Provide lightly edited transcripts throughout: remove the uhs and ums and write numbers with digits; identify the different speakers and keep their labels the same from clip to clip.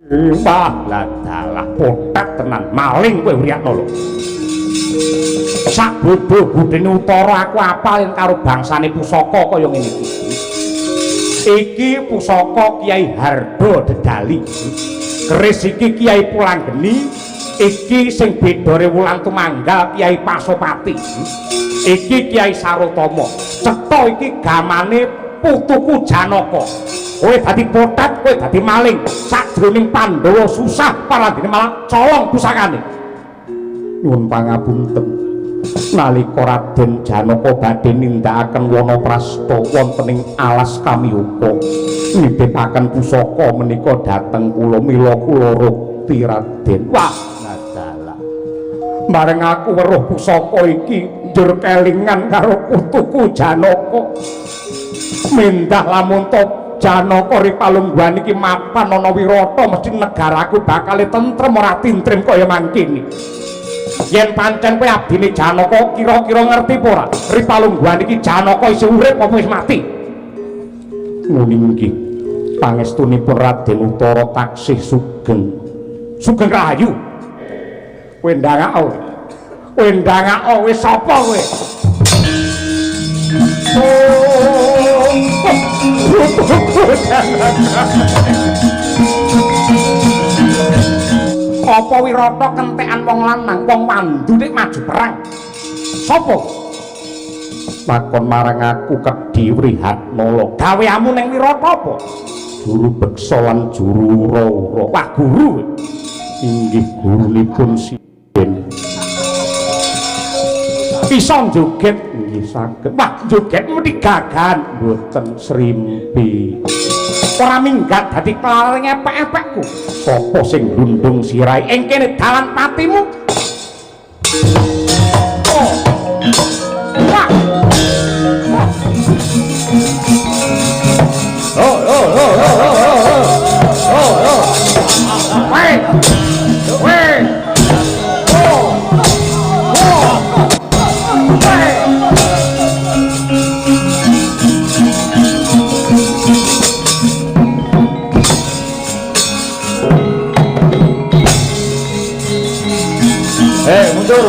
Speaker 1: Wah, dalah potat tenan maling kowe Wriyatna lho. Sak bodho-bodhene utara aku apal karo bangsane pusaka kaya ngene iki. Iki pusaka Kiai Hardo Dedali. Keris iki Kiai Pulanggeni, iki sing bedore Wulan Tumanggal Kiai Pasopati. Iki Kiai Sarotama. Cetha iki gamane putuku Janaka. Kowe dadi potat, kowe dadi maling. Sajroning Pandhawa susah palandene malah colong pusakane. Nyuwun pangapunten. Nalika Raden Janaka badhe nindakaken wanaprasta wonten ing alas Kamiyuka, nitipakaken pusaka menika dhateng kula mila kula rukti Raden. Wah, nadalah. Bareng aku weruh pusaka iki njur kelingan karo putuku Janaka. Mendah lamun Janaka Ripalungguhan iki mapan ana Wirata mesti negaraku bakal tentrem ora tintrim kaya mangkene. Yen pancen kowe abdine Janaka kira-kira ngerti apa ora? Ripalungguhan iki Janaka isih urip apa wis mati? Muni nggih. Pangestunipun Raden Utara taksih sugeng. Sugeng rahayu. Kowe ndangak kowe. Kowe ndangak wis sapa kowe? Apa Wirata kentekan wong lanang, wong wandu nek maju perang? Sapa? Takon marang aku Kedhi Wrihatnala. Gaweamu ning Wirata apa? Juru beksa lan juru rara. Wah, guru. Inggih gurunipun Siben. Bisa joget nggih saged. Wah, joget mesti gagan mboten srimpi. Ora minggat dadi kelaring epek-epekku. Sapa sing glundung sirahe ing kene dalan patimu? Oh. Wah. Oh, oh, oh, oh, oh, oh. Oh, oh. Wait. Wait. Oh. Oh. Wait. Mundur.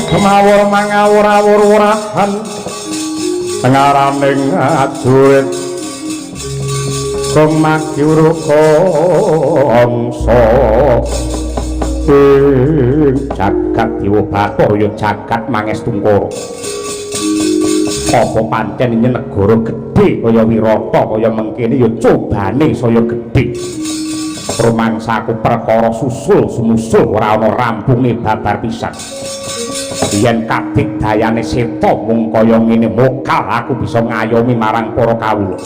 Speaker 1: Kemawur mangawur-awur-wurahan tengaraning ajurit kong makyur kongso jagat Dewa Batara jagat Mangestungkara. Apa pancen ini negara gedhe kaya Wirata kaya mengkene ya cobane saya gedhe. Rumangsaku perkara susul sumusul ora ana rampunge babar pisan. Yen kadigdayane seta mung kaya ngene mokal aku bisa ngayomi marang para kawula.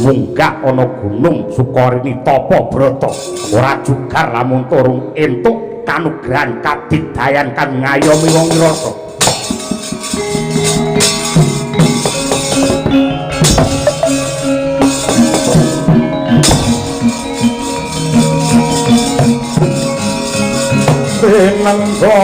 Speaker 1: Munggah ana gunung Sukarini Tapa Brata ora jugar lamun turung entuk kanugrahan kadigdayan kan ngayomi wong Wirata. Nanggo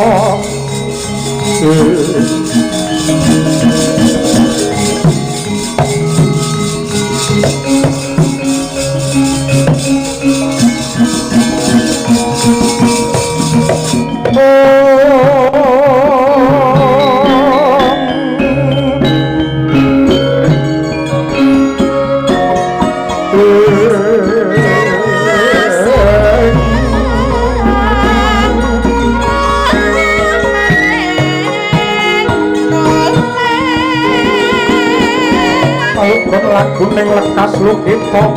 Speaker 1: lagu ning lekas lukita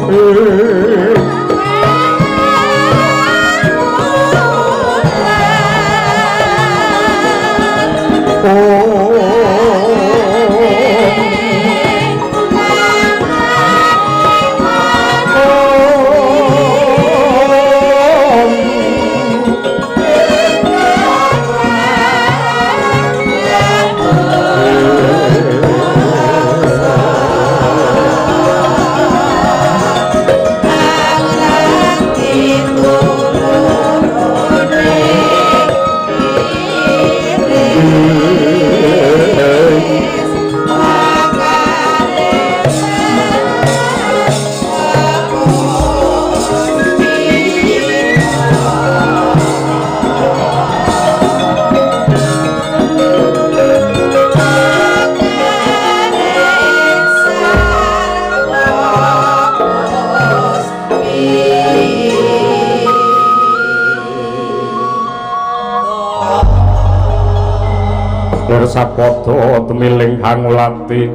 Speaker 2: Sapada temiling hangulati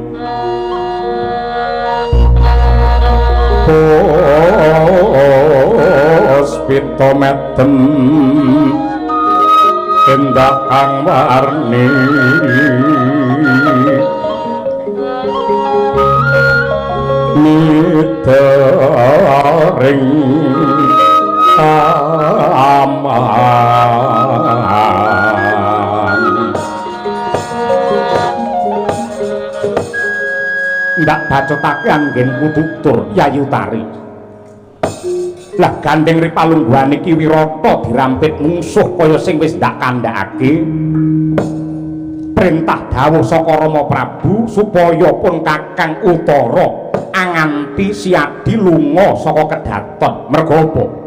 Speaker 2: Puspita medem endah kang warni nitaring ndak bacotake anggenku tutur Yayu Tari. Lah gandeng ripalungguhan iki Wirata dirampit mungsuh kaya sing wis ndak kandhakake. Perintah dawuh saka Rama Prabu supaya pun Kakang Utara anganti Siadi lunga saka Kedaton. Merga apa?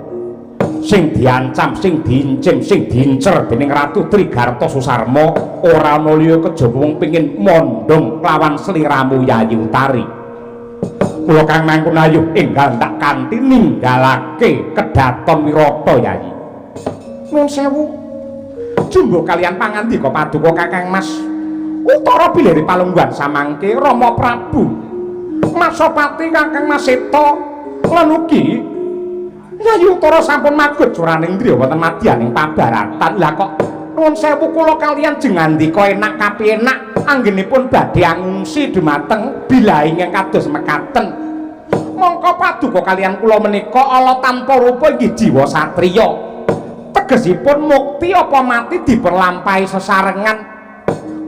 Speaker 2: Sing diancam, sing diincim, sing diincer dening Ratu Trigarta Susarma ora ana liya kejaba wong pengin mondhong lawan sliramu Yayu Tari. Kula Kang Mangkunayu enggal tak kanthi ninggalake Kedaton Wirata Yayi. Nuwun sewu. Jumbo kalian pangandika paduka Kakang Mas Utara bilih palungguhan samangke Rama Prabu Masopati Kakang Mas Seta lan ugi Yayu Utara sampun magut juraning driya wonten madyaning pabaratan. Lah kok nuwun sewu kula kalian jengandika enak kapenak anggenipun badhe ngungsi dhumateng bilah ingkang kados mekaten. Mongko paduka kalian kula menika ala tanpa rupa inggih jiwa satriya. Tegesipun mukti apa mati diperlampahi sesarengan.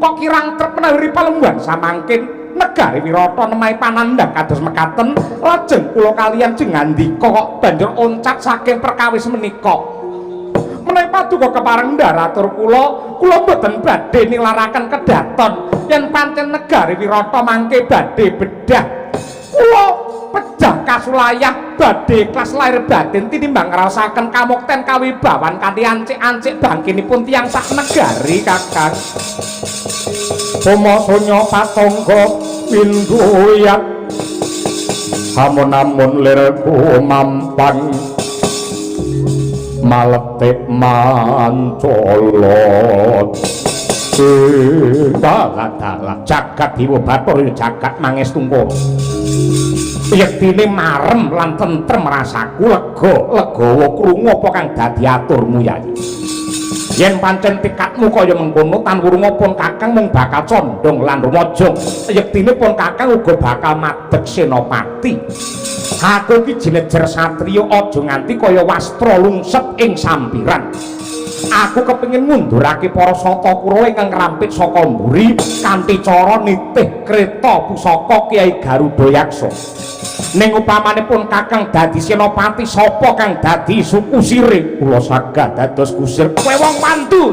Speaker 2: Kok kirang trep menawi palungguhan samangkin negari Wirata nemahi panandhang kados mekaten lajeng kula kalian jengandika kok banjur oncat saking perkawis menika. Menawi paduka kepareng ndaratur kula mboten badhe nilaraken Kedaton yen pancen negari Wirata mangke badhe bedah. Kula pejah kasulayah badhe kelas lair batin tinimbang ngrasaken kamukten kawibawan kanthi ancik-ancik bangkinipun tiyang sak negari Kakang. Pamasonya patangga pinduyat hamun-amun lirku mampang maletik mancolot dalah jagat Dewa Bathara jagat mangestungka yektine marem lan tentrem rasaku legawa krungu apa kang dadi aturmu Yayi. Yen pancen tikatmu kaya mengkono tan wurunga pun Kakang mung bakal condong lan rumaja yektine pun Kakang uga bakal madeg senopati. Aku iki jinejer satriya aja nganti kaya wastra lungset ing sampiran. Aku kepengin ngundurake para sata Kurawa ingkang rampit saka mburi kanthi cara nitih kreta pusaka Kyai Garudayaksa. Ning upamanipun Kakang dadi senopati sapa kang dadi suku sirih kula sagah dados kusir kowe wong mantu.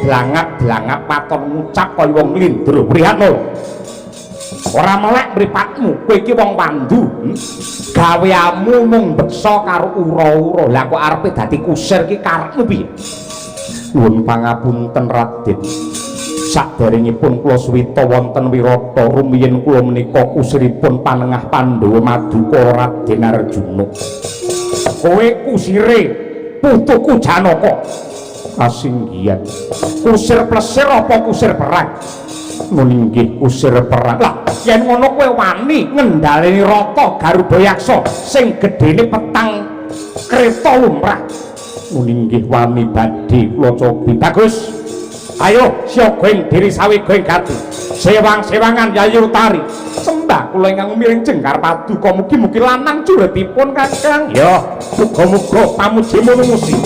Speaker 2: Blangap-blangap paton ngucap kaya wong lindro priyana. Ora melek mripatmu kowe iki wong wandu. Gaweamu mung beksa karo ura-ura. Lah kok arepe dadi kusir ki karepmu piye? Nuwun pangapunten Raden. Saderengipun kula suwita wonten Wirata rumiyin kula menika kusiripun panengah Pandhawa Maduka Raden Arjuna. Kowe kusire putuku Janaka. Kasinggihan. Kusir plesir apa kusir perang? Nggih kusir perang. Lah yen ngono kowe wani ngendhaleni rata Garudayaksa sing gedhene petang kreta lumrah. Nggih wani badhe kula cobi. Bagus. Ayo siaga ing diri sawi goeng gati. Sewang-sewangan Yayu Tari. Sembah kula ingkang miring jengkar paduka mugi-mugi lanang juretipun Kakang. Ya, muga-muga pamujimu numusi.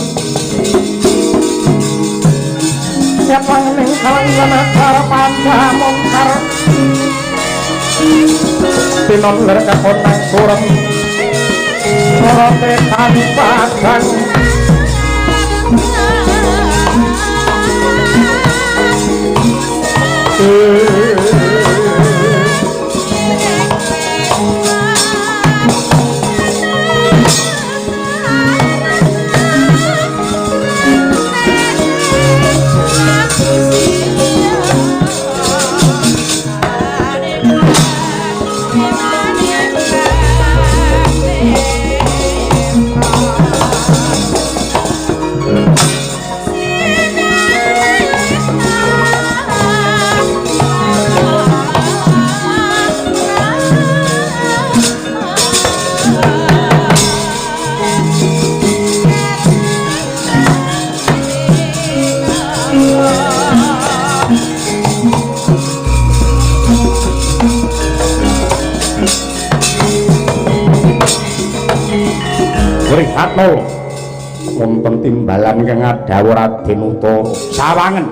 Speaker 2: Siapa ning kalangan acara pandamongkar tinon ler kakonang surem orote tanpakan Wrihatnala wonten timbalan kang adhawuh Raden Utara sawangen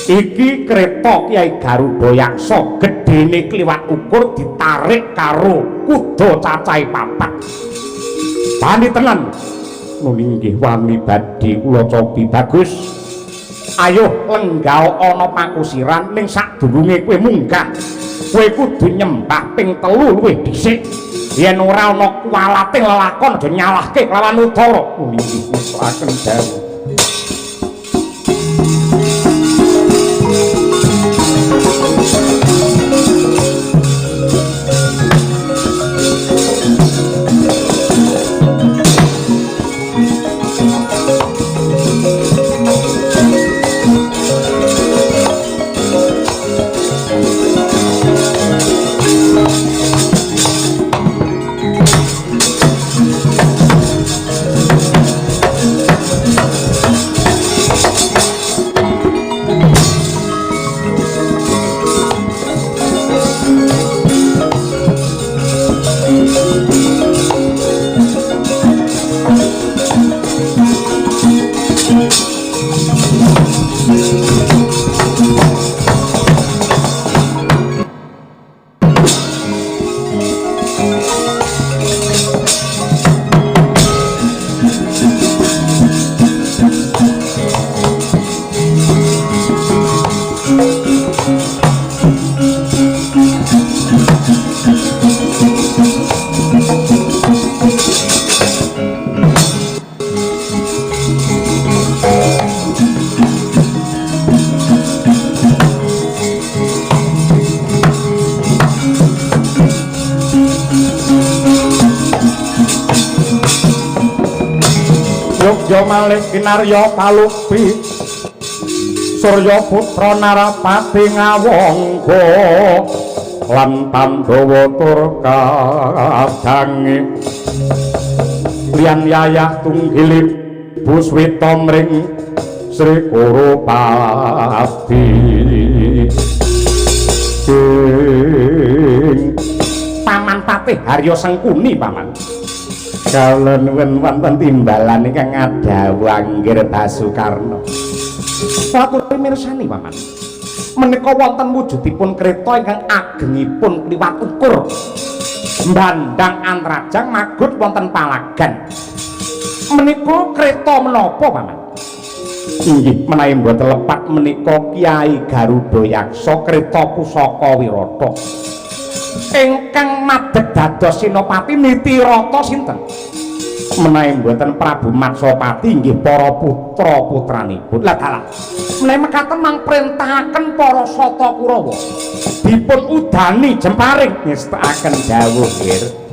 Speaker 2: iki kreta Kyai Garuda Yaksa gedhene kliwat ukur ditarik karo kuda cacahe 4 bani tenan nulinggih wani badhe kula cobi bagus ayo lenggao ana pakusiran ning sadurunge kowe munggah kowe kudu nyembah ping 3 luwih dhisik yen ora ana kuwalating lelakon aja nyalahke kelawan Utara nulinggih ngestoaken dawuh Malih kinarya palupi Surya putra Narapati ngawangga lan Pandhawa tur kadange liyan yayah tunggil Buswita mring Sri Kurupati Paman Patih Harya Sengkuni paman kalon wonten timbalan ingkang adhawuh Anggir Basukarna. Satur mirsani paman. Menika wonten wujudipun kreta ingkang agengipun kliwat ukur. Mbandang antrajang magut wonten palagan. Menika kreta menapa paman? Inggih menawi mboten lepat menika Kyai Garuda Yaksa kreta pusaka Wirata. Ingkang madheg dados Senopati Nitirata sinten? Menawi mboten Prabu Matsapati inggih para putra-putranipun. Lah dalah. Menawi mekaten mang perintahaken para Sata Kurawa dipun udani jemparing ngestakaken dawuh nggih.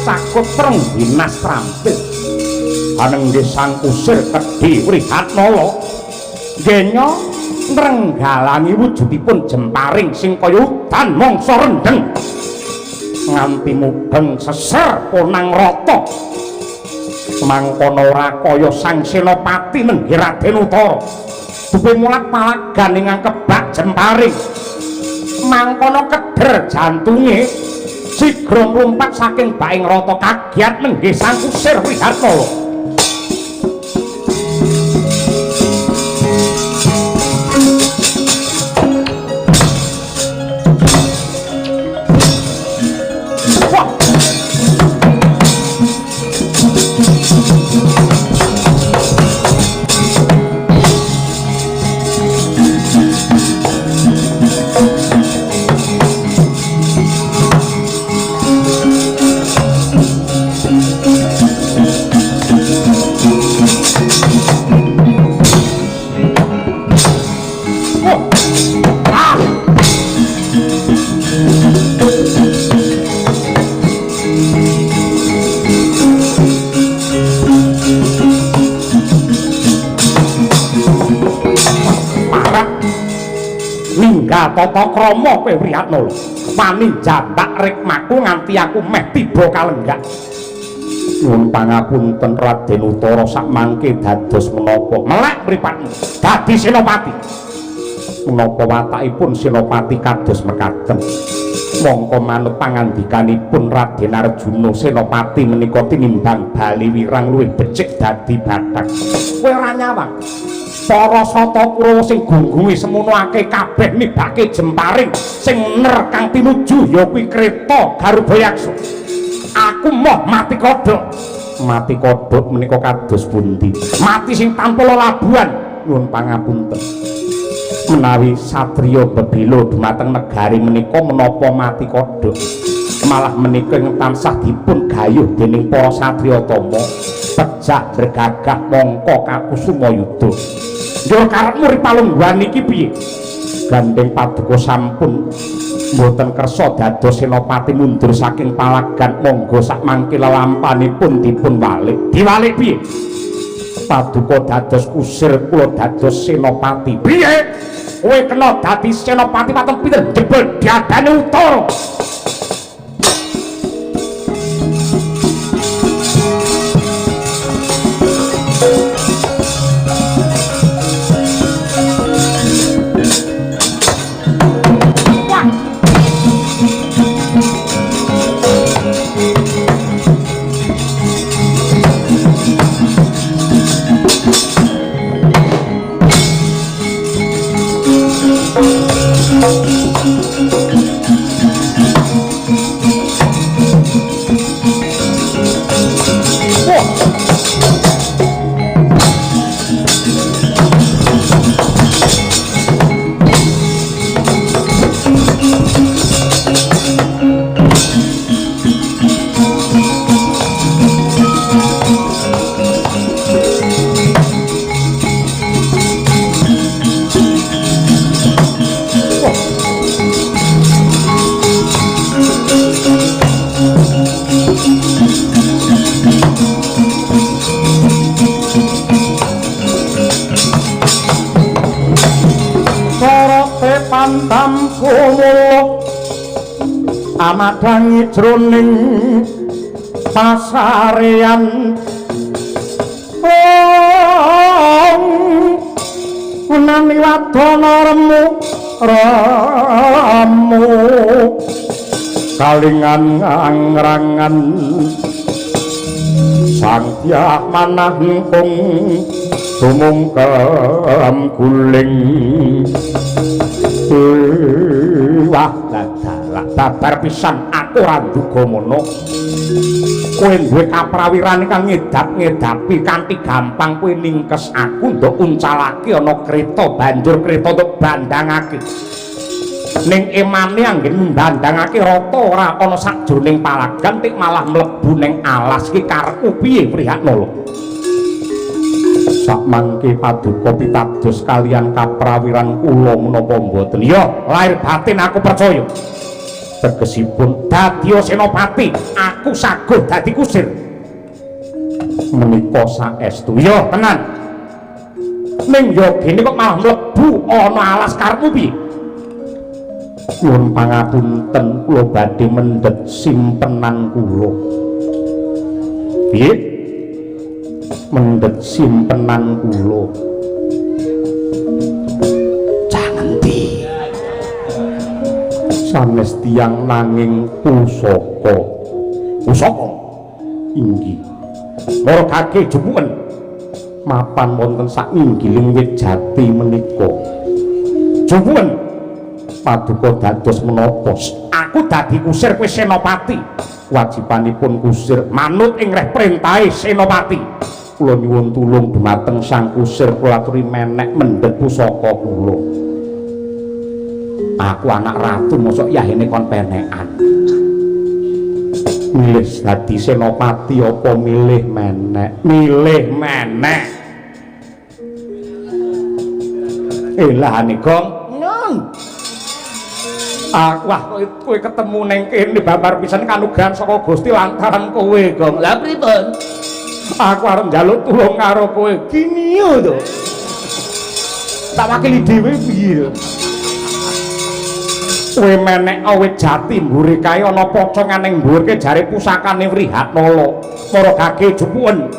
Speaker 2: Sakutreng dinas trampil anenggih sang kusir Kedhi Wrihatnala ngenya ngrenggalangi wujudipun jemparing sing kaya udan mangsa rendheng nganti mubeng seser ponang rata mangkono ora kaya sang Senopati nenggih Raden Utara duwe mulat palagan ingkang kebak jemparing mangkono keder jantunge gromlumpat saking baing rata kagiat menggih sang kusir Wihatnala. Tata krama kowe Wihatnala wani jambak rikmaku nganti aku meh tiba kalenggak. Nyuwun pangapunten Raden Utara sakmangke dados menapa melek mripatmu dadi senopati. Menapa watakipun senopati kados mekaten mongko manut pangandikanipun Raden Arjuna senopati menika tinimbang bali wirang luwih becik dadi bathak. Kowe ora nyawang para sata Kurawa sing gunggungi semono akeh kabeh nibake jemparing sing ner kang tinuju ya kuwi kreta Garudayaksa. Aku moh mati kodhok. Mati kodhok menika kados pundi? Mati sing tanpa lelabuhan. Nuwun pangapunten. Menawi satriya bebela dumateng negari menika menapa mati kodhok? Malah menika ing tansah dipun gayuh dening para satriya tama pejah bergagah mongko kakusuma yudha. Njur karepmu ripalungguhan iki piye? Gandeng paduka sampun mboten kersa dados senopati mundur saking palagan monggo sakmangke lelampanipun dipun walik. Diwalik piye? Paduka dados kusir kula dados senopati. Piye? Kowe kena dadi senopati patung pinten jebul diadani Utara. Amadangi jroning pasarean nani wadana remu kalingan angrangan sang dyah manahung tumungkem guling wah dalah babar pisan aku ora nduga mono. Kowe duwe kaprawirane kang ngedap-ngedapi kanthi gampang kowe ningkes aku nduk uncalake ana kreta banjur kreta nduk bandhangake. Ning emane anggen bandhangake rata ora ana sakjroning palagan tik malah mlebu ning alas ki karepku piye Prihatnala? Sakmangke paduka pitados kalian kaprawiran kula menapa mboten? Ya, lahir batin aku percaya. Tegesipun dadi senopati, aku saguh dadi kusir. Menika saestu. Ya, tenan. Ning ya gene kok malah mlebu ana alas karepmu piye? Nyuwun pangapunten kula badhe mendhet simpenan kula. Piye? Mendhet simpenan kula. Jangan di sanes tiyang nanging pusaka. Pusaka inggih margake jemuken mapan wonten sak inggiling wit jati menika. Jemuken paduka dados menapa? Aku dadi kusir kowe senopati. Wajibanipun kusir manut ing reh perintahe senopati. Kula nyuwun tulung dumateng sang kusir kula aturi menek mendhet pusaka kula. Aku anak ratu mosok yahene kon penekan. Milih dadi senopati apa milih menek? Milih menek. Elahane Gong. Wah kowe ketemu ning kene babar pisan kanugrahan saka Gusti lantaran kowe Gong. Lah pripun? Aku arep njaluk tulung karo kowe. Gini yo to. Tak wakili dhewe piye? Kowe menek awit jati mburi kae ana pocongan ning mburke jare pusakane Wrihatnala. Margake jemuken.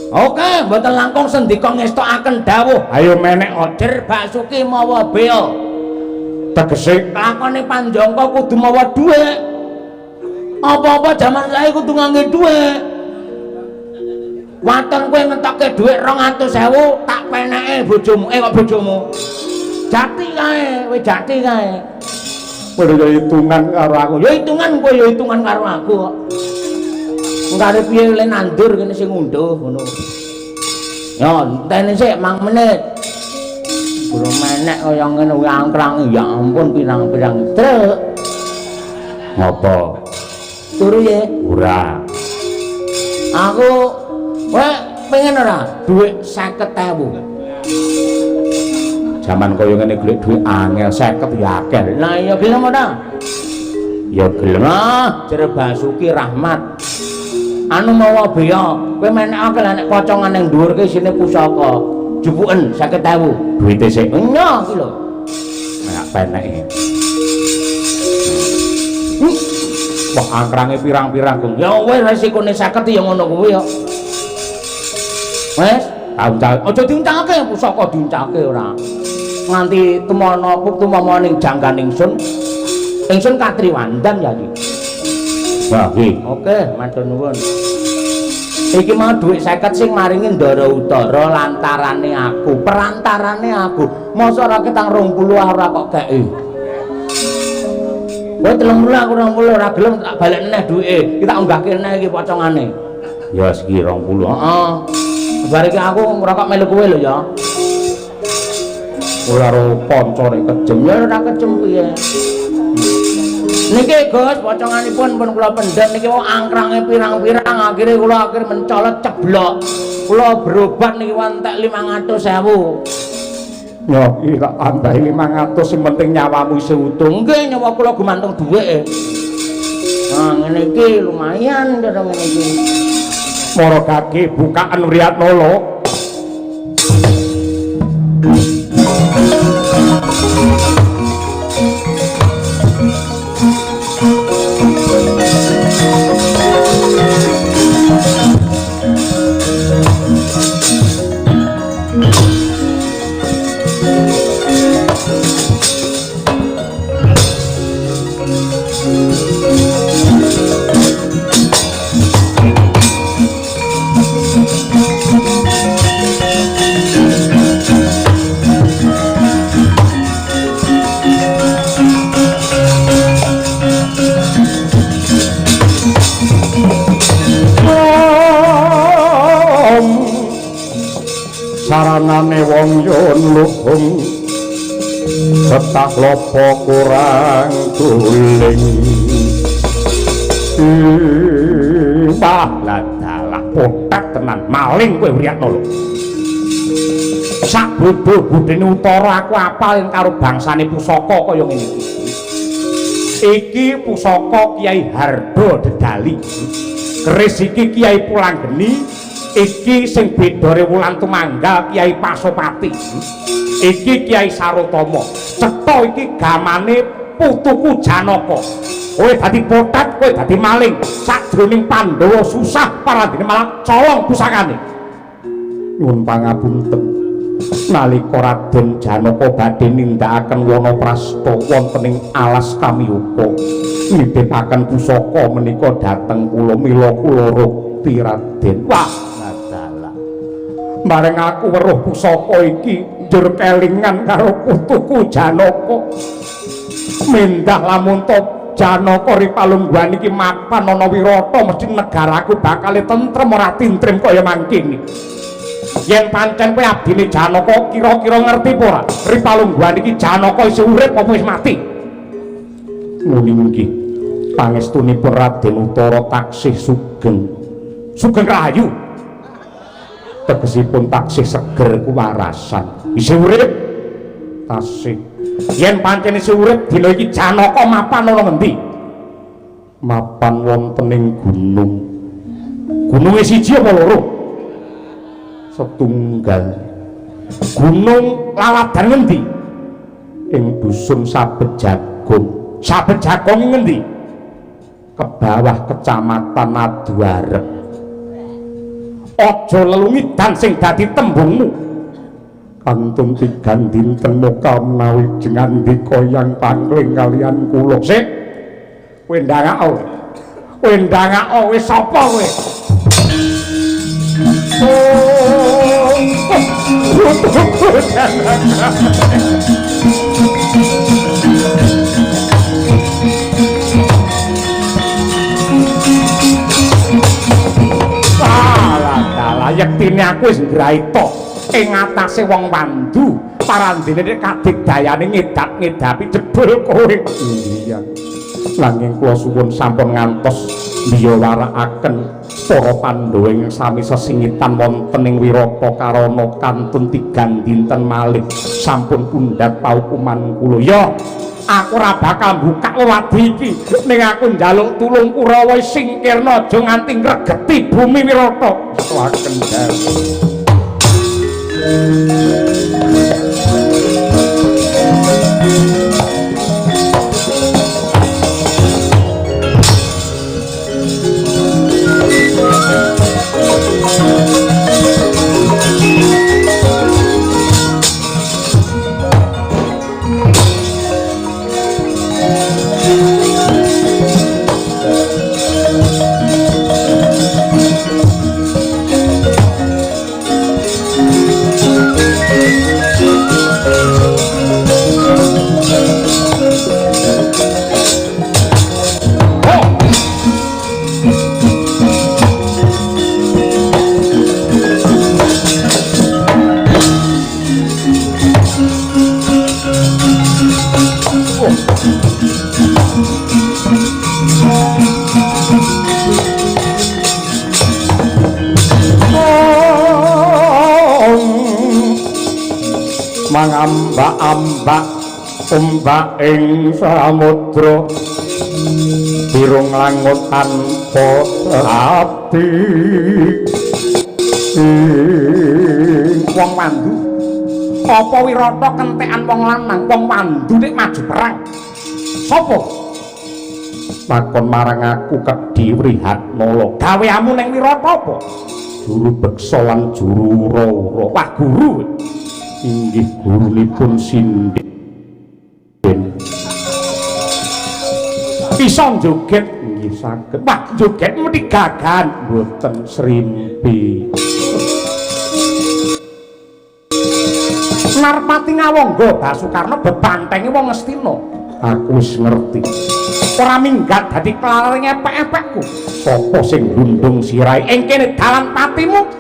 Speaker 2: Oke, mboten langkung sendika ngestokaken dawuh. Ayo menek Odir Basuki mawa bea. Tegese lakone Panjangka kudu mawa dhuwit. Apa-apa jaman saiki kudu ngangge dhuwit. Waton kowe ngentokke dhuwit 200.000 tak peneke bojomu. Kok bojomu? Jati kae, kowe jati kae. Kowe yo hitungan karo aku. Yo hitungan kowe yo hitungan karo aku kok. Engkare piye le nandur kene sing ngunduh ngono. Yo, entene sik mang menit. Buru menek kaya ngene kuwi angkrang ya ampun pirang-pirang truk. Ngopo? Turu ye? Ora. Aku kowe pengen ora dhuwit 50.000. Zaman kaya ngene golek dhuwit angel 50 ya akeh. Lah iya gelem ora? Ya gelem. Jere Basuki Rahmat. Anu mawa bea, kowe menekake lek pocongan ning dhuwur ki isine pusaka. Jupuken 50.000. Duwite sik. Iya ki lho. Nek peneke. Wah angkrange pirang-pirang Gong. Ya wis resikone 50 ya ngono kuwi ya. Wes, tak aja diuncalke pusaka diuncalke ora. Nganti temono tumama ning janggan ingsun. Ingsun katriwandan ya iki. Wah, nggih. Oke, matur nuwun. Iki mau dhuwit 50 sing maringi Ndara Utara lantarane aku, perantarane aku. Mosok ora ketang 20 ora kok geke. Kowe 30 aku 20 ora gelem tak balik neh dhuwite. Iki tak unggahke neh iki pocongane. Ya segi 20. Heeh. Bar iki aku ngrokok melu kowe lho ya. Ora karo kanca nek kejem ya ora kejem piye. Niki Gus poconganipun pun kula pendhet niki wong angkrange pirang-pirang akhire kula mencolot ceblok. Kula berobat niki entek 500.000. Ya iki tak tambahi 500 sing penting nyawamu isih utuh. Nggih nyawa kula gumantung dhuwit. Nah ngene iki lumayan karo ngene iki. Margake bukaan Wrihatnala. Saranane wong yen luhung tetap lopo kurang tuling dalah potak tenan maling kowe Wrihatnala. Sak bodho-bodhene Utara aku apal karo bangsane pusaka kaya ngene iki. Iki pusaka Kiai Hardo Dedali. Keris iki Kiai Pulanggeni. Iki sing bedore Wulan Tumanggal Kiai Pasopati. Iki Kiai Sarotama. Cetha iki gamane putuku Janaka. Kowe dadi potat, kowe dadi maling. Sajroning Pandhawa susah paradine malah colong pusakane. Nyuwun pangapunten. nalika Raden Janaka badhe nindakaken wana prasta wonten ing alas Kamiyuka nitipakaken pusaka menika dhateng kula mila kula rukti Raden. Wah, dalah. Bareng aku weruh pusaka iki njur kelingan karo putuku Janaka. Mendah lamun Janaka Ripalungguhan iki mapan ana Wirata mesti negaraku bakal tentrem ora tintrem kaya mangkene. Yen pancen kowe abdine Janaka kira-kira ngerti apa ora? Ripalungguhan iki Janaka isih urip apa wis mati? Muni nggih. Pangestunipun Raden Utara taksih sugeng. Sugeng rahayu. Tegesipun taksih seger kuwarasan. Isih urip? Tasih. Yen pancen isih urip dina iki Janaka mapan ana ngendi? Mapan wonten ing gunung. Gununge siji apa loro? Setunggal. Gunung Lawadan ngendi? Ing dusun Sabejagong. Sabejagong ngendi? Ke bawah kecamatan Aduarep. Aja lelungidan sing dadi tembungmu. Kantun tigan dinten muka menawi jengan dikoyang pangling kalian kula. Sik, kowe ndangak kowe ndangak wis sapa kowe? Alah, yektine aku wis ngraita ing atase wong wandu parandene nek kadigdayane ngedap-ngedapi jebul kowe. Iya. Nanging kula suwun sampun ngantos mbiyawarakaken para Pandhawa ing sami sesingitan wonten ing Wirata Karana kantun tigang dinten malih sampun pundhat paukuman kula. Ya, aku ora bakal buka lewati iki ning aku njaluk tulung Kurawa singkirna aja nganti ngregeti bumi Wirata. Saken dalem. Mangambak-ambak ombak ing samudra birung langut tanpa ati. Wong wandu apa Wirata kentekan wong lanang? Wong wandu nek maju perang sapa? Takon marang aku Kedhi Wrihatmala. Gaweamu ning Wirata apa? Juru beksa lan juru rara. Wah, guru. Inggih gurunipun Sinden. Bisa joget nggih saged. Wah, joget mesti gagahan mboten srimpi. Narpati Ngawangga Basukarna bebantengi wong Ngastina. Aku wis ngerti. Ora minggat dadi kelaring epek-epekku. Sapa sing glundung sirahe ing kene dalan patimu?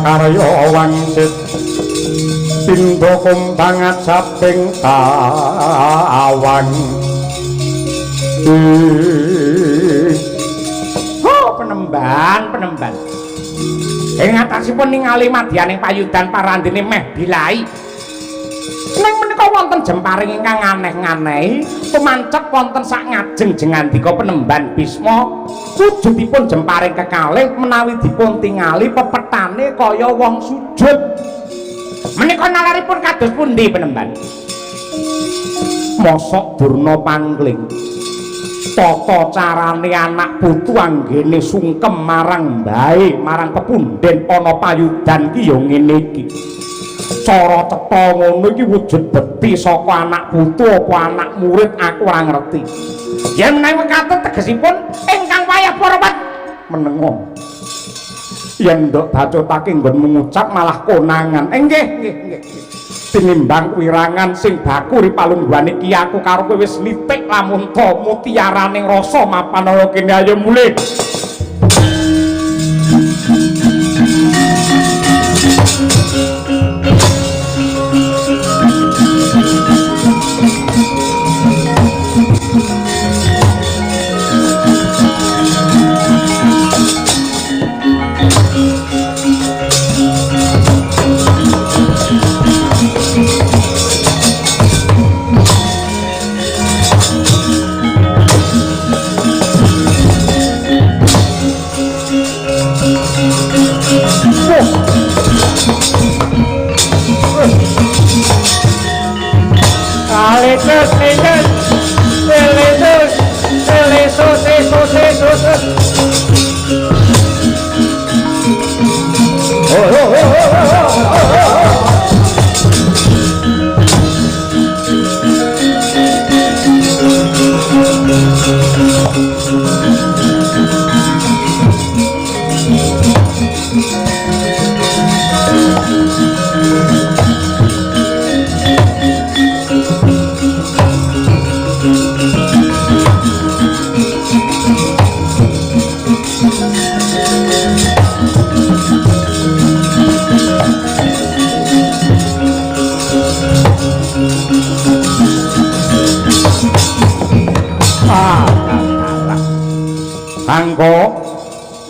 Speaker 2: karya wangsit pindha kumbang ajaping tawang
Speaker 1: penemban ing atasipun ningali madyaning payudan parandene meh bilai ning menika wonten jemparing ingkang aneh-aneh tumancep wonten sak ngajeng jengandika penemban Bisma wujudipun jemparing kekalih menawi dipun tingali pepetane kaya wong sujud menika nalaripun kados pundi penemban mosok Durna pangling tata carane anak putu anggene sungkem marang mbae marang pepunden ana payudan ki ya ngene iki cara cetha ngono iki wujud bekti saka anak putu apa anak murid aku ora ngerti yen menawi mekaten tegesipun ingkang wayah parapat menengo yen ndok bacotake nggon mengucap malah konangan nggih tinimbang wirangan sing baku ripalungguane iki aku karo kowe wis nitik lamun to mutiaraning rasa mapan ana kene ayo mulih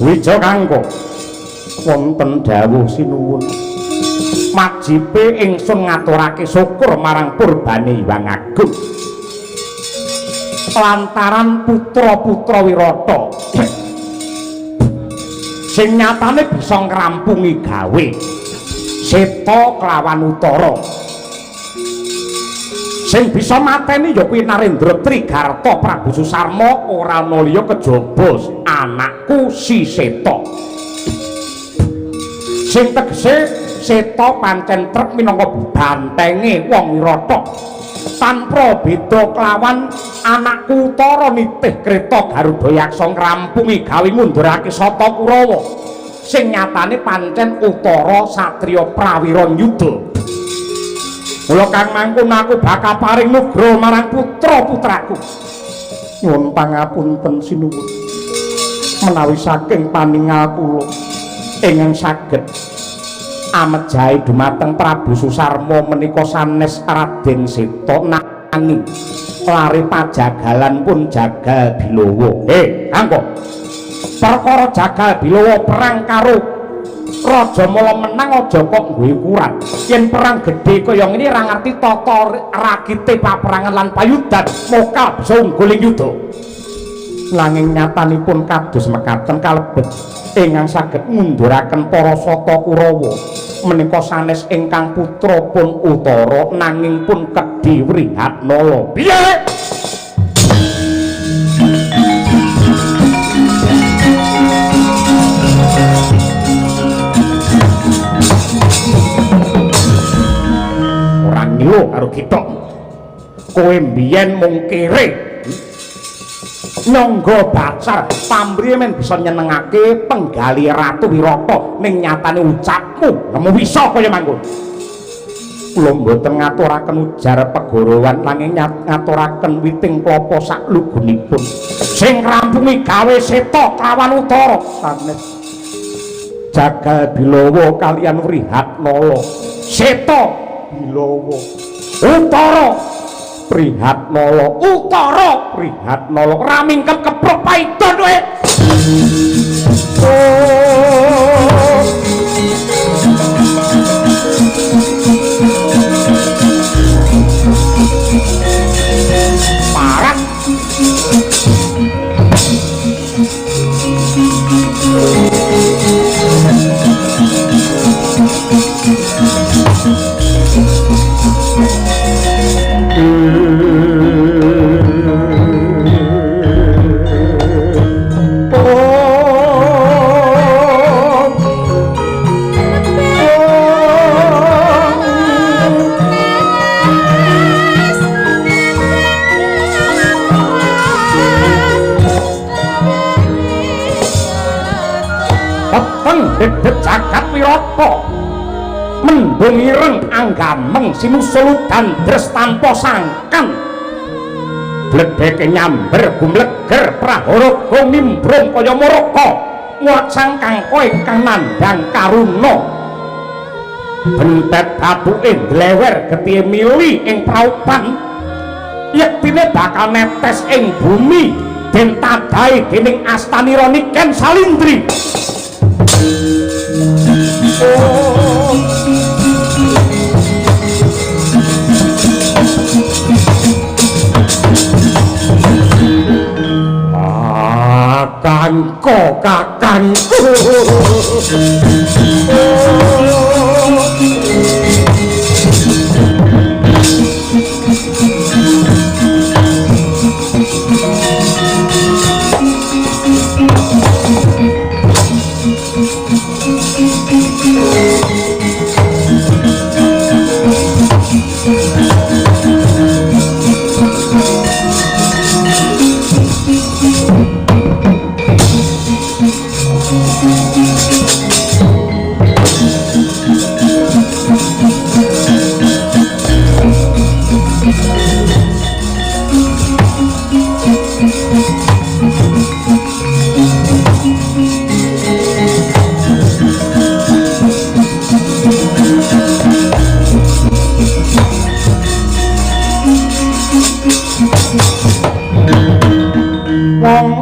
Speaker 1: Wija kanggo wonten dawuh sinuwun majibe ingsun ngaturake syukur marang purbane Hyang Agung lantaran putra-putra Wirata sing nyatane bisa ngrampungi gawe Seta kelawan Utara sing bisa mateni ya kuwi Narendra Trigarta Prabu Susarma ora ana liya kejaba anakku si Seta sing tegese Seta pancen trep minangka bantenge wong Wirata tanpa beda kelawan anakku Utara nitih kreta Garuda Yaksa ngrampungi gawe mundurake Sata Kurawa sing nyatane pancen Utara satriya prawira yuda mula kang mangkun aku bakal paring nugra marang putra-putraku nyuwun pangapunten sinuwun menawi saking paningal kula ingkang saged amejahe dumateng Prabu Susarma menika sanes Raden Seta nanging lare pajagalan pun jagal Bilawa angko perkara jagal Bilawa perang karo Raja Mala menang aja kok nggawe ukuran yen perang gedhe kaya ngene ra ngerti tata rakite paperangan lan payudan mokal bisa unggul ing yuda nanging nyatanipun kados mekaten kalebet ingkang saged ngunduraken para Sata Kurawa menika sanes ingkang putra pun Utara nanging pun kedhi Wrihatnala piye lho karo kita kowe mbiyen mung kere nyangga bacar pamriye men bisa nyenengake penggali Ratu Wirata ning nyatane ucapmu nemu bisa kaya mangkon kula mboten ngaturaken ujar pegorowan nanging ngaturaken witing klapa saklugunipun sing ngrampungi gawe Seta kelawan Utara sanes Jagal Bilowo kalian Wrihatnala Seta Bilowo Utara Wrihatnala Utara Wrihatnala ramingkep keprok paidon kowe parah dedet jagat wirata mendung ireng anggameng sinusuludan dres tanpa sangkan bledheke nyamber gumleger prahara gumimbrung kaya muraka muat sangkang kowe kang nandhang karuna bentet batuke dlewer getihe mili ing praupan yektine bakal netes ing bumi den tadahi dening astanira Niken Salindri kakangku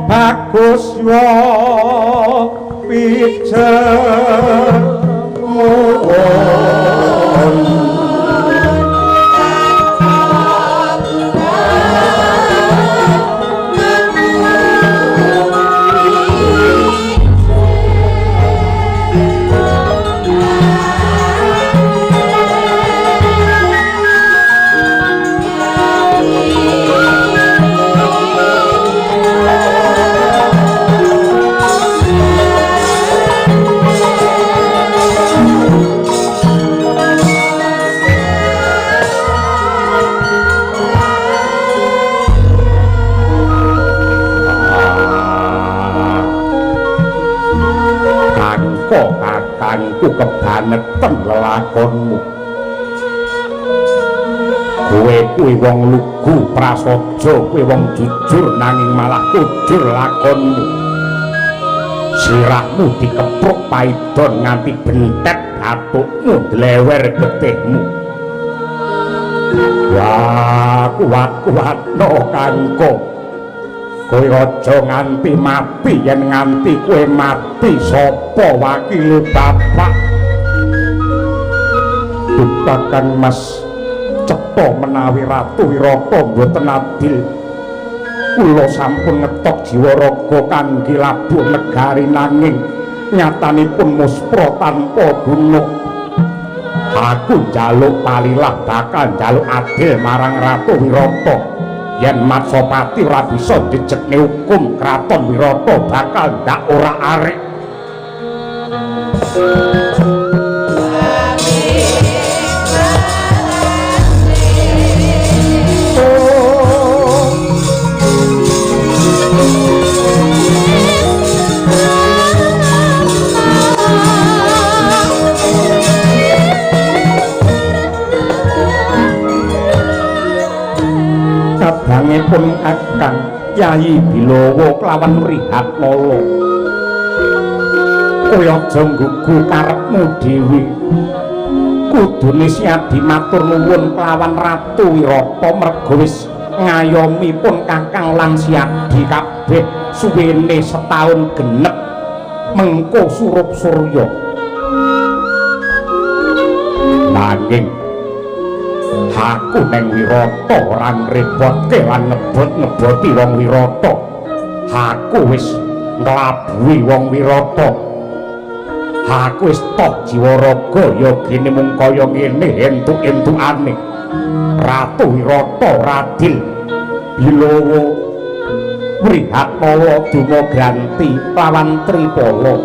Speaker 1: bagus yo kakangku kebaneten lelakonmu kowe kuwi wong lugu prasaja kowe wong jujur nanging malah kujur lakonmu sirahmu dikepruk paidon nganti bentet batukmu dlewer getihmu wah kuat no kangko kowe aja nganti mati yen nganti kowe mati sapa wakile bapak Kakang Mas cetha menawi Ratu Wirata mboten adil kula sampun ngetok jiwa raga kangge labuh negari nanging nyatanipun muspra tanpa guna aku njaluk palilah bakal njaluk adil marang Ratu Wirata yen Matsapati ora bisa dijekne hukum kraton Wirata bakal ndak ora arek kadangipun Kakang Yayi Bilowo kelawan Wrihatnala
Speaker 2: kowe aja nggugu karepmu dhewe. Kudune Siadi matur nuwun kelawan Ratu Wirata merga wis ngayomi pun Kakang lan Siadi kabeh suwene setahun genep mengko surup surya. Nanging aku neng Wirata ora ngrepotke lan ngebot-ngeboti wong Wirata. Aku wis nglabuhi wong Wirata. Aku wis tok jiwa raga ya gene mung kaya ngene entuk-entukane. Ratu Wirata Radil Bilawa Wrihatmala dumagranti lawan Tripala.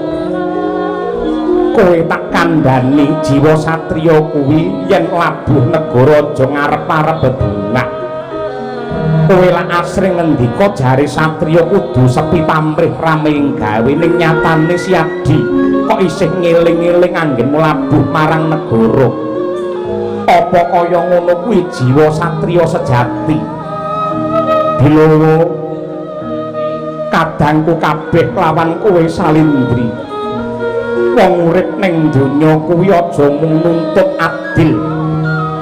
Speaker 2: Kowe tak kandhani jiwa satriya kuwi yen labuh negara aja ngarep-arep bebungah. Kowe lak asring ngendika jare satriya kudu sepi pamrih rame gawe ning nyatane Siadi kok isih ngeling-eling anggenmu labuh marang negara. Apa kaya ngono kuwi jiwa satriya sejati? Bilawa kadangku kabeh lawan kowe Salindri. Wong urip ning donya kuwi aja mung nuntut adil.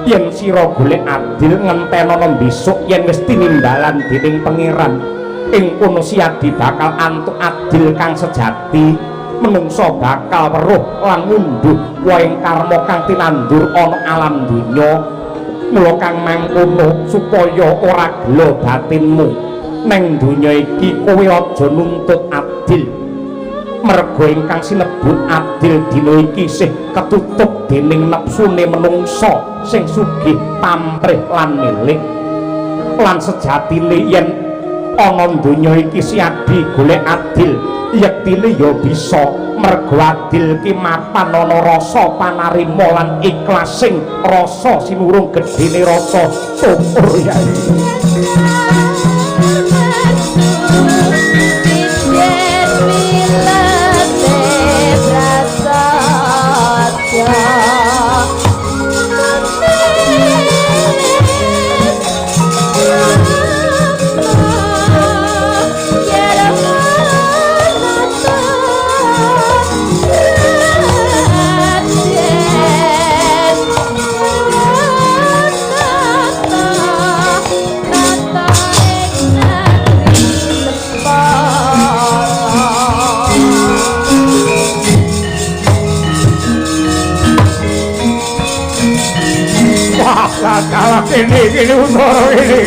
Speaker 2: Yen sira golek adil ngentenono besok yen wis tinimbalan dening pangeran, ing kono Siadi bakal antuk adil kang sejati. Menungso bakal weruh lan ngunduh waing karma kang tinandur ana alam donya. Mula kang mangkono supaya ora gelo batinmu neng donya iki kowe aja nuntut adil. Merga ingkang sinebut adil dina iki isih ketutup dening nepsune menungsa sing sugih pamrih lan milik. Lan sejatine yen ana donya iki Siadi golek adil, yektine ya bisa. Merga adil ki mapan ana rasa panarima lan ikhlasing rasa sinurung gedene rasa syukur ya. Kalah ini Untara ini.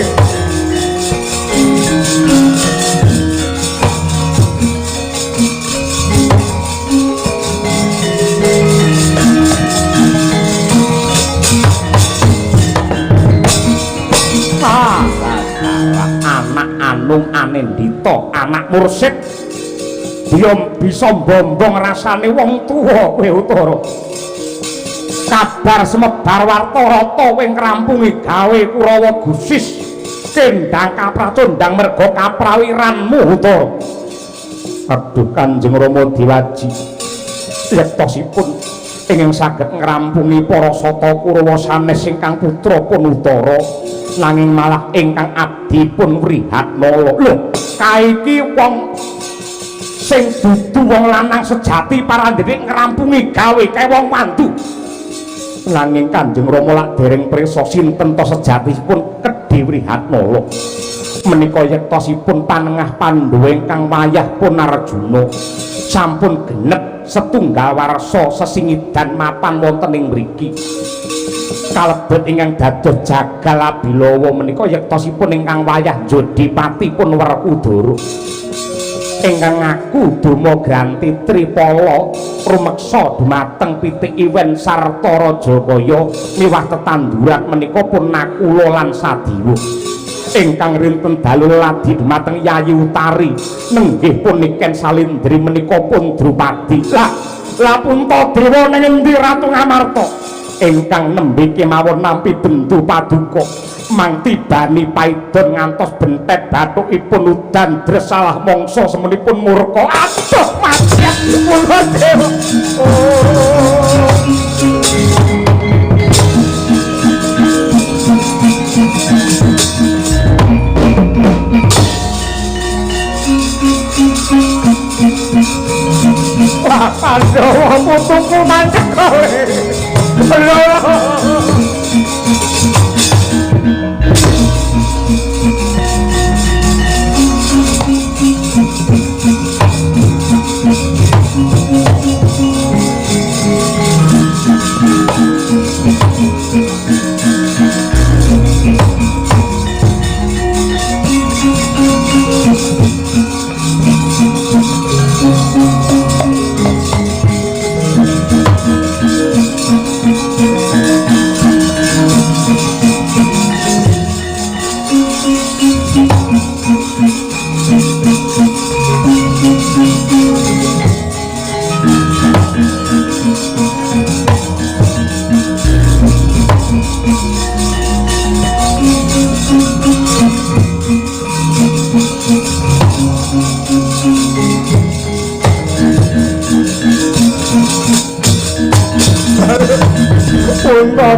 Speaker 2: Anak Anung Anendita, anak mursid. Dia bisa bombong rasane wong tuwa kowe Untara. Kabar semebar warta rata wing ngrampungi gawe Kurawa Gusis kendang kapracondang merga kaprawiranmu Untara. Aduh Kanjeng Rama diwaji yektosipun ingkang saged ngrampungi para sata Kurawa sanes ingkang putra pun Untara nanging malah ingkang abdi pun Wrihatmala. Lho kaiki wong sing dudu wong lanang sejati parandene ngrampungi gawe kae wong mandu. Nanging Kanjeng Rama lak dereng prisa sinten ta sejatipun Kedhi Wrihatmala. Menika yektosipun panengah Pandhawa ingkang wayah pun Arjuna sampun genep setunggal warsa sesingidan mapan wonten ing mriki. Kalebet ingkang dados jagal Abilawa menika yektosipun ingkang wayah Jodipati pun Werkudara. Ingkang ngaku dumagranti Tripala rumeksa dumateng pitik Iwen sarta Rajakaya miwah tetanduran menika pun Nakula lan Sadiwa. Ingkang rinten dalu ladi dumateng Yayi Utari nenggih pun Niken Salindri menika pun Drupadi. Lah Puntadewa ning endi Ratu Ngamarta? Ingkang nembe kemawon nampi bendu paduka mangtibani paidon ngantos bentet bathukipun udan dresalah mangsa semenipun murka. Aduh maksiat kula dewa. Wah
Speaker 1: putuku mandek kowe.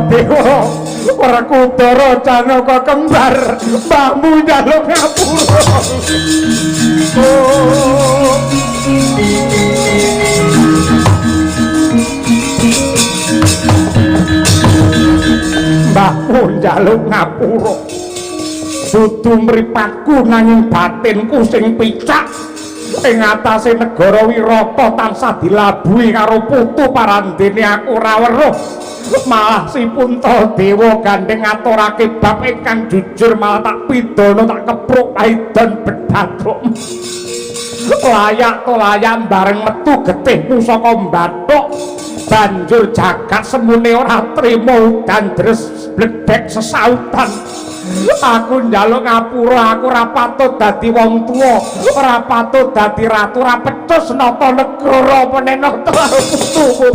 Speaker 1: Dewa Werkudara Janaka kembar mbahmu njaluk ngapura. Mbahmu njaluk ngapura. Dudu mripatku nanging batinku sing picak. Ing atase negara Wirata tansah dilabuhi karo putu parandene aku ora weruh. Malah si Puntadewa gandeng ngaturake bab ingkang jujur malah tak pidana tak kepruk aidon bedhatok. Layak to layak bareng metu getih pusaka mbathok banjur jagat semune ora trima udan dres bledhek sesautan. Aku njaluk ngapura, aku ora patut dadi wong tuwa, ora patut dadi ratu, ora pecus nata negara penenok putu.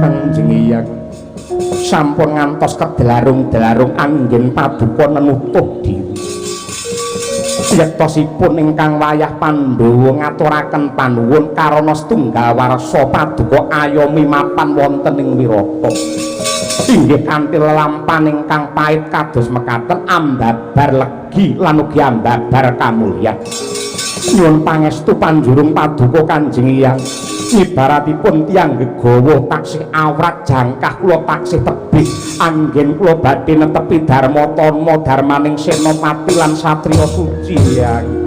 Speaker 1: Kanjeng Hyang sampun ngantos kedelarung-delarung anggen paduka nenutuh diri. Yektosipun ingkang wayah Pandhawa ngaturaken panuwun karana setunggal warsa paduka ayomi mapan wonten ing Wirata. Inggih kanthi lelampahan ingkang pait kados mekaten ambabar legi lan ugi ambabar kamulyan. Nyuwun pangestu panjurung paduka Kanjeng Hyang. Ibaratipun tiyang gegawa taksih awrat jangkah kula taksih tebih anggen kula badhe netepi dharma tama dharmaning senopati lan satriya suci Hyang.